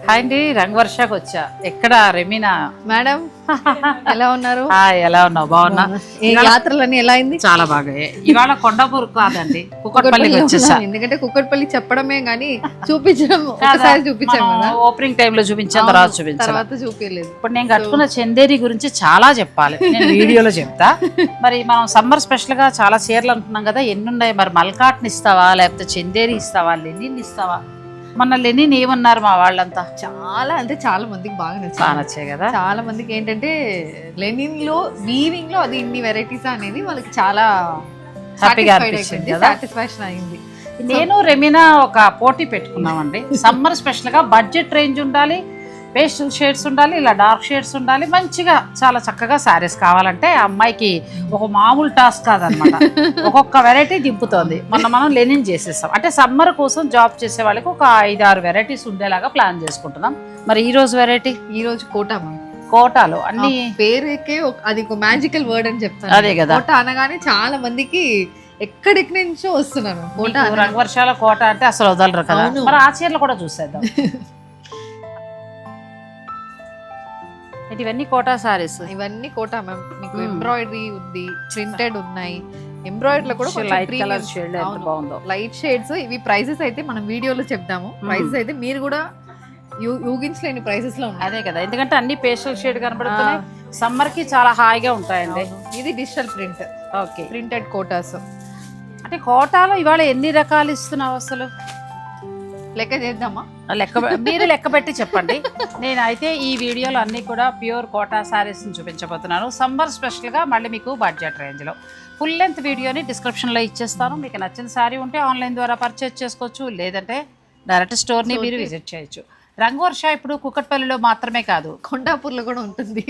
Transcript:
Hi అండి, రంగవర్షకు వచ్చా. ఎక్కడ రెమీనా మేడం ఎలా ఉన్నారు? ఎలా ఉన్నావు? బాగున్నా. ఈ యాత్రలన్నీ ఎలా అయింది? చాలా బాగా. ఇవాళ కొండాపూర్ కాదండి, కుక్కట్పల్లికి వచ్చేసా. ఎందుకంటే కుక్కట్పల్లి చెప్పడమే గానీ చూపించడం ఒకసారి చూపించాం కదా, ఓపెనింగ్ టైమ్ లో చూపించాను, తర్వాత చూపించాను, తర్వాత చూపించలేదు. ఇప్పుడు నేను కట్టుకున్న చందేరి గురించి చాలా చెప్పాలి, నేను వీడియోలో చెప్తా. మరి మనం సమ్మర్ స్పెషల్ గా చాలా చీరలు అనుకున్నాం కదా, ఎన్ని ఉన్నాయి మరి? మల్కాట్ని ఇస్తావా, లేకపోతే చందేరి ఇస్తావా, లెనిన్ ఇస్తావా? మొన్న లెనిన్ ఏమన్నారు మా వాళ్ళంతా? చాలా అంటే చాలా మందికి బాగా నచ్చాయి కదా. చాలా మందికి ఏంటంటే లెనిన్ లో వీవింగ్ లో అది ఇన్ని వెరైటీస్ అనేది వాళ్ళకి చాలా హ్యాపీగా అనిపించింది, సాటిస్ఫాక్షన్ అయింది. నేను రెమీనా ఒక పోటీ పెట్టుకున్నామండి. సమ్మర్ స్పెషల్ గా బడ్జెట్ రేంజ్ ఉండాలి, పేస్టల్ షేడ్స్ ఉండాలి, ఇలా డార్క్ షేడ్స్ ఉండాలి, మంచిగా చాలా చక్కగా శారీస్ కావాలంటే ఆ అమ్మాయికి ఒక మామూలు టాస్క్ కాదనమాట. ఒక్కొక్క వెరైటీ దింపుతోంది. మనం లెనిన్ చేసేస్తాం. అంటే సమ్మర్ కోసం జాబ్ చేసే వాళ్ళకి ఒక 5-6 వెరైటీస్ ఉండేలాగా ప్లాన్ చేసుకుంటున్నాం. మరి ఈ రోజు వెరైటీ, ఈ రోజు కోటా కోటాలు అన్ని పేరుకే అది ఒక మ్యాజికల్ వర్డ్ అని చెప్తాను. అదే కదా, కోట అనగానే చాలా మందికి ఎక్కడెక్కడి నుంచో వస్తున్నాను. కోట రంగవర్షాల కోట అంటే అసలు వదలరు కదా. మరి ఆ చీరలు కూడా చూసేద్దాం. ఇవన్నీ కోటా సారీస్, ఇవన్నీ కోటా మ్యామ్. మీకు ఎంబ్రాయిడరీ ఉంది, ప్రింటెడ్ ఉన్నాయి. ఎంబ్రాయిడరీ లో కూడా లైట్ కలర్ షేడ్ ఎంత బాగుందో, లైట్ షేడ్స్. ఇవి ప్రైసెస్ అయితే మనం వీడియోలో చెప్తాము. ప్రైసెస్ అయితే మీరు కూడా యూగించలేని ప్రైసెస్ లో ఉన్నాయి. అదే కదా, ఎందుకంటే అన్ని పేస్టల్ షేడ్ కనబడుతున్నాయి. సమ్మర్ కి చాలా హాయిగా ఉంటాయండి. ఇది digital print, okay, printed Kotas. అంటే కోటాలో ఇవాళ ఎన్ని రకాలు ఇస్తున్నావు అసలు? లెక్క చేద్దామా? మీరు లెక్క పెట్టి చెప్పండి. నేనైతే ఈ వీడియోలో అన్నీ కూడా ప్యూర్ కోటా శారీస్ని చూపించబోతున్నాను. సమ్మర్ స్పెషల్గా మళ్ళీ మీకు బడ్జెట్ రేంజ్లో ఫుల్ లెంత్ వీడియోని డిస్క్రిప్షన్లో ఇచ్చేస్తాను. మీకు నచ్చిన శారీ ఉంటే ఆన్లైన్ ద్వారా పర్చేజ్ చేసుకోవచ్చు, లేదంటే డైరెక్ట్ స్టోర్ని మీరు విజిట్ చేయొచ్చు. రంగవర్ష ఇప్పుడు కుక్కట్పల్లిలో మాత్రమే కాదు, కొండాపూర్లో కూడా ఉంటుంది.